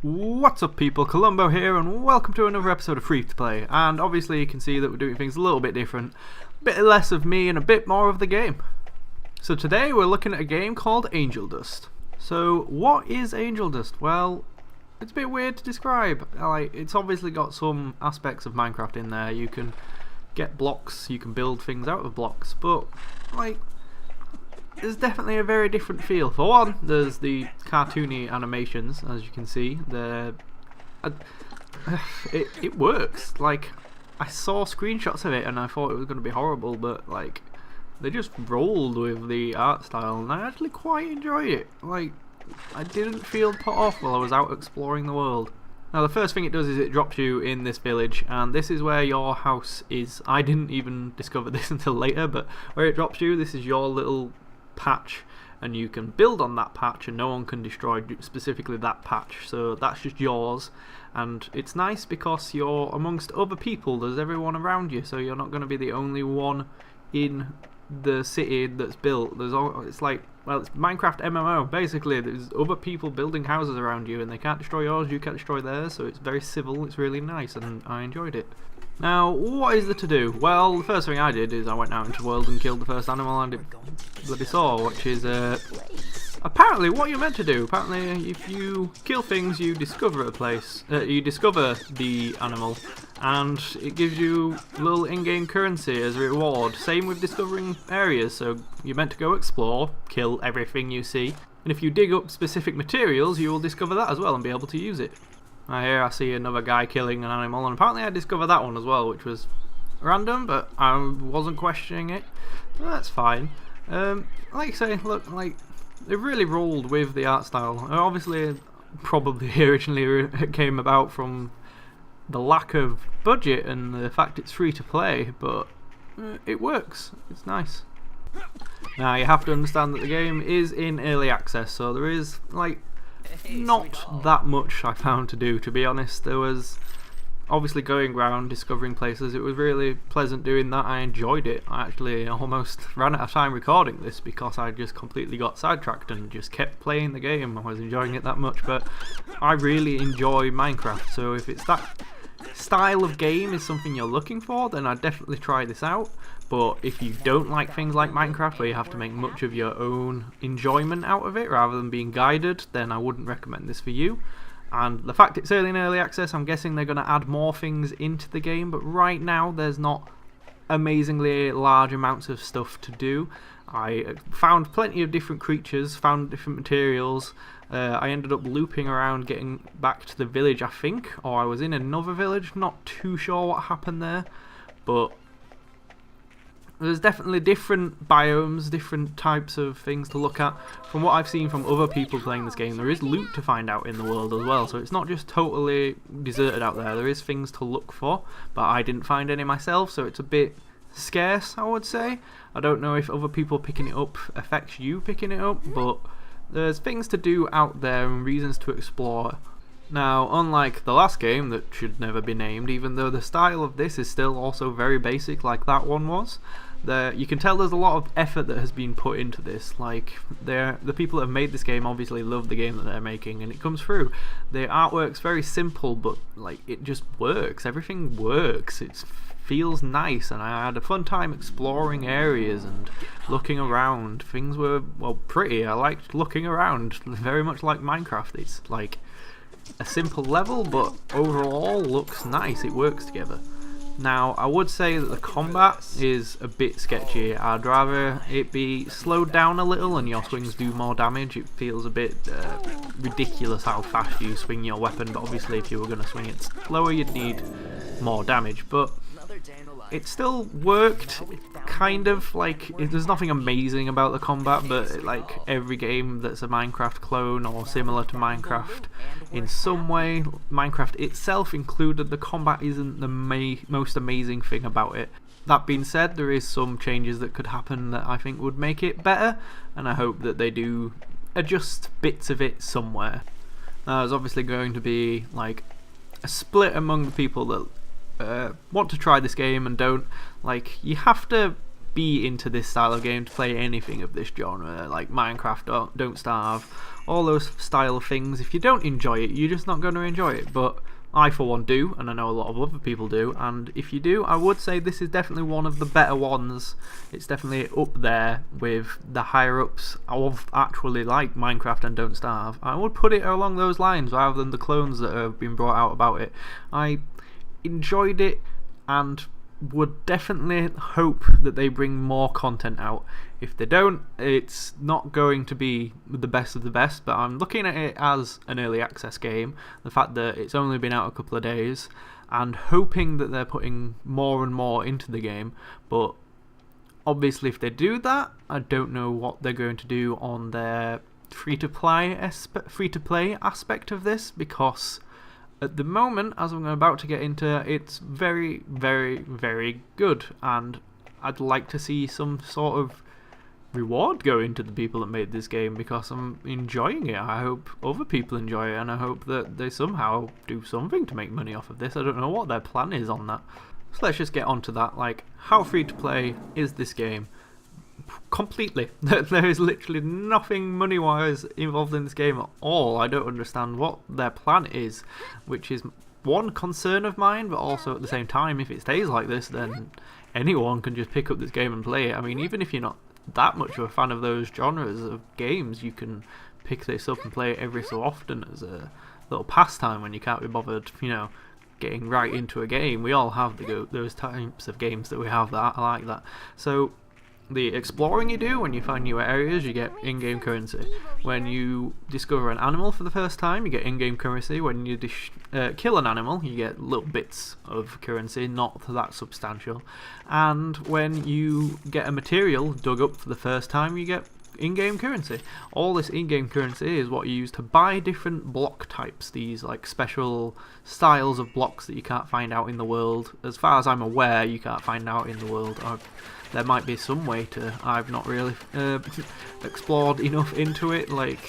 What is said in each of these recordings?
What's up people, Columbo here and welcome to another episode of Free to Play. And obviously you can see that we're doing things a little bit different, a bit less of me and a bit more of the game. So today we're looking at a game called Angeldust. So what is Angeldust? Well, it's a bit weird to describe. It's obviously got some aspects of Minecraft in there. You can get blocks, you can build things out of blocks, but there's definitely a very different feel. For one, there's the cartoony animations, as you can see. It works. I saw screenshots of it and I thought it was going to be horrible, but they just rolled with the art style, and I actually quite enjoyed it. I didn't feel put off while I was out exploring the world. Now the first thing it does is it drops you in this village, and this is where your house is. I didn't even discover this until later, but where it drops you, this is your little patch, and you can build on that patch and no one can destroy specifically that patch, so that's just yours. And it's nice because you're amongst other people, there's everyone around you, so you're not going to be the only one in the city that's built. It's Minecraft MMO basically. There's other people building houses around you and they can't destroy yours, you can't destroy theirs, so it's very civil. It's really nice and I enjoyed it. Now, what is there to do? Well, the first thing I did is I went out into the world and killed the first animal and it bloody saw, which is apparently what you're meant to do. Apparently, if you kill things, you discover a place. You discover the animal, and it gives you little in-game currency as a reward. Same with discovering areas. So you're meant to go explore, kill everything you see, and if you dig up specific materials, you will discover that as well and be able to use it. Here I see another guy killing an animal, and apparently I discovered that one as well, which was random, but I wasn't questioning it. So that's fine. Like I say, look, they really rolled with the art style. Obviously, probably originally came about from the lack of budget and the fact it's free to play, but it works. It's nice. Now you have to understand that the game is in early access, so there is not that much I found to do, to be honest. There was obviously going around discovering places. It was really pleasant doing that. I enjoyed it. I actually almost ran out of time recording this because I just completely got sidetracked and just kept playing the game. I was enjoying it that much, but I really enjoy Minecraft, so if it's that style of game is something you're looking for, then I'd definitely try this out. But if you don't like things like Minecraft where you have to make much of your own enjoyment out of it rather than being guided, then I wouldn't recommend this for you. And the fact it's early in early access, I'm guessing they're going to add more things into the game, but right now there's not amazingly large amounts of stuff to do. I found plenty of different creatures, found different materials. I ended up looping around getting back to the village, I think, or I was in another village, not too sure what happened there, but there's definitely different biomes, different types of things to look at. From what I've seen from other people playing this game, there is loot to find out in the world as well, so it's not just totally deserted out there. There is things to look for, but I didn't find any myself, so it's a bit scarce, I would say. I don't know if other people picking it up affects you picking it up, but there's things to do out there and reasons to explore. Now, unlike the last game that should never be named, even though the style of this is still also very basic like that one was, you can tell there's a lot of effort that has been put into this. The people that have made this game obviously love the game that they're making, and it comes through. The artwork's very simple, but it just works. Everything works. It feels nice, and I had a fun time exploring areas and looking around. Things were, well, pretty. I liked looking around, very much like Minecraft. It's a simple level, but overall looks nice. It works together. Now, I would say that the combat is a bit sketchy. I'd rather it be slowed down a little and your swings do more damage. It feels a bit ridiculous how fast you swing your weapon, but obviously if you were going to swing it slower you'd need more damage. But it still worked, kind of. There's nothing amazing about the combat, but every game that's a Minecraft clone or similar to Minecraft in some way, Minecraft itself included, the combat isn't the most amazing thing about it. That being said, there is some changes that could happen that I think would make it better, and I hope that they do adjust bits of it somewhere. There's obviously going to be a split among the people that want to try this game and don't. You have to be into this style of game, to play anything of this genre, like Minecraft, Don't Starve, all those style of things. If you don't enjoy it, you're just not going to enjoy it. But I, for one, do, and I know a lot of other people do, and if you do, I would say this is definitely one of the better ones. It's definitely up there with the higher-ups of actually like Minecraft and Don't Starve. I would put it along those lines rather than the clones that have been brought out about it. I enjoyed it and would definitely hope that they bring more content out. If they don't, it's not going to be the best of the best, but I'm looking at it as an early access game, the fact that it's only been out a couple of days, and hoping that they're putting more and more into the game. But obviously if they do that, I don't know what they're going to do on their free-to-play aspect of this, because at the moment, as I'm about to get into, it's very, very, very good, and I'd like to see some sort of reward go into the people that made this game, because I'm enjoying it. I hope other people enjoy it, and I hope that they somehow do something to make money off of this. I don't know what their plan is on that. So let's just get on to that. Like, how free to play is this game? Completely. There is literally nothing money-wise involved in this game at all. I don't understand what their plan is, which is one concern of mine, but also at the same time, if it stays like this, then anyone can just pick up this game and play it. I mean, even if you're not that much of a fan of those genres of games, you can pick this up and play it every so often as a little pastime when you can't be bothered, you know, getting right into a game. We all have those types of games that we have that I like that. So the exploring you do, when you find new areas, you get in-game currency. When you discover an animal for the first time, you get in-game currency. When you kill an animal, you get little bits of currency, not that substantial. And when you get a material dug up for the first time, you get in-game currency. All this in-game currency is what you use to buy different block types, these like special styles of blocks that you can't find out in the world. As far as I'm aware, you can't find out in the world. There might be some way to. I've not really explored enough into it. Like,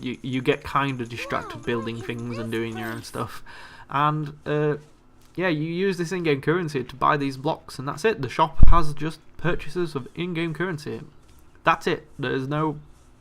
you get kind of distracted building things and doing your own stuff, and yeah, you use this in-game currency to buy these blocks, and that's it. The shop has just purchases of in-game currency. That's it. There's no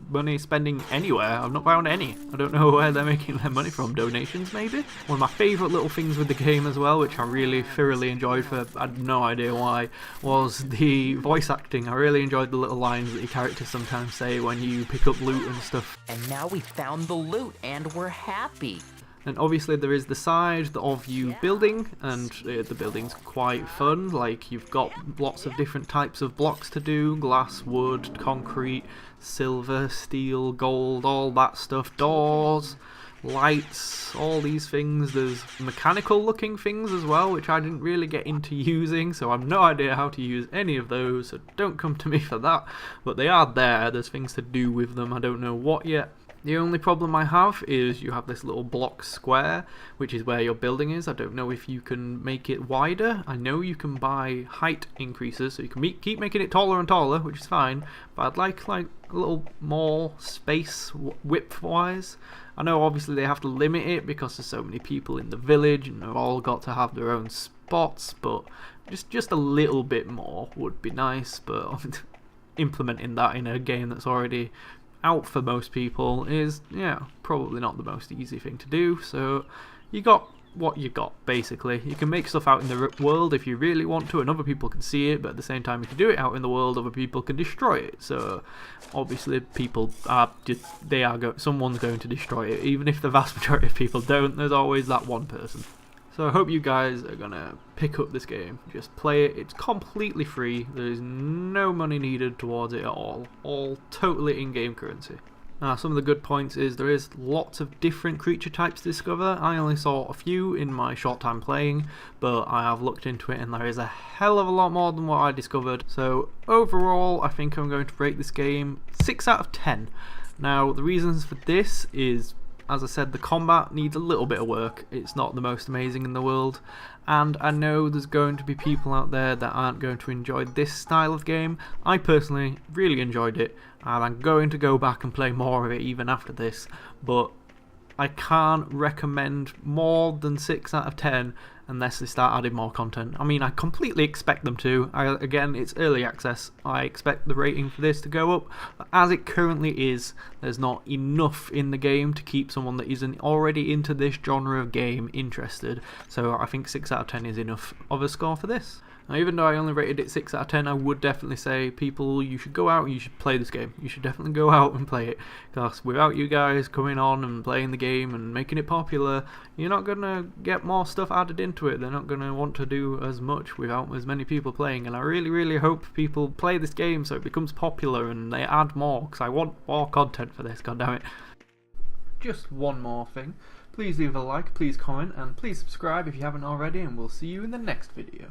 money spending anywhere. I've not found any. I don't know where they're making their money from. Donations, maybe? One of my favourite little things with the game as well, which I really thoroughly enjoyed for I had no idea why, was the voice acting. I really enjoyed the little lines that your characters sometimes say when you pick up loot and stuff. And now we found the loot and we're happy. And obviously there is the side of you building, and the building's quite fun. Like, you've got lots of different types of blocks to do: glass, wood, concrete, silver, steel, gold, all that stuff, doors, lights, all these things. There's mechanical looking things as well, which I didn't really get into using, so I've no idea how to use any of those, so don't come to me for that. But they are there, there's things to do with them, I don't know what yet. The only problem I have is you have this little block square, which is where your building is. I don't know if you can make it wider. I know you can buy height increases, so you can keep making it taller and taller, which is fine, but I'd like a little more space width-wise. I know obviously they have to limit it because there's so many people in the village and they've all got to have their own spots, but just a little bit more would be nice. But implementing that in a game that's already out for most people is, yeah, probably not the most easy thing to do. So you got what you got, basically. You can make stuff out in the world if you really want to, and other people can see it, but at the same time, if you do it out in the world, other people can destroy it. So obviously people are just, someone's going to destroy it. Even if the vast majority of people don't, there's always that one person. So I hope you guys are gonna pick up this game. Just play it. It's completely free. There is no money needed towards it at all. All totally in-game currency. Now, some of the good points is there is lots of different creature types to discover. I only saw a few in my short time playing, but I have looked into it and there is a hell of a lot more than what I discovered. So overall, I think I'm going to rate this game 6 out of 10. Now, the reasons for this is, as I said, the combat needs a little bit of work. It's not the most amazing in the world, and I know there's going to be people out there that aren't going to enjoy this style of game. I personally really enjoyed it, and I'm going to go back and play more of it even after this, but I can't recommend more than 6 out of 10 unless they start adding more content. I mean, I completely expect them to. Again, it's early access. I expect the rating for this to go up. But as it currently is, there's not enough in the game to keep someone that isn't already into this genre of game interested. So I think 6 out of 10 is enough of a score for this. Now, even though I only rated it 6 out of 10, I would definitely say, people, you should go out and you should play this game. You should definitely go out and play it, because without you guys coming on and playing the game and making it popular, you're not going to get more stuff added into it. They're not going to want to do as much without as many people playing, and I really, really hope people play this game so it becomes popular and they add more, because I want more content for this, goddammit. Just one more thing. Please leave a like, please comment, and please subscribe if you haven't already, and we'll see you in the next video.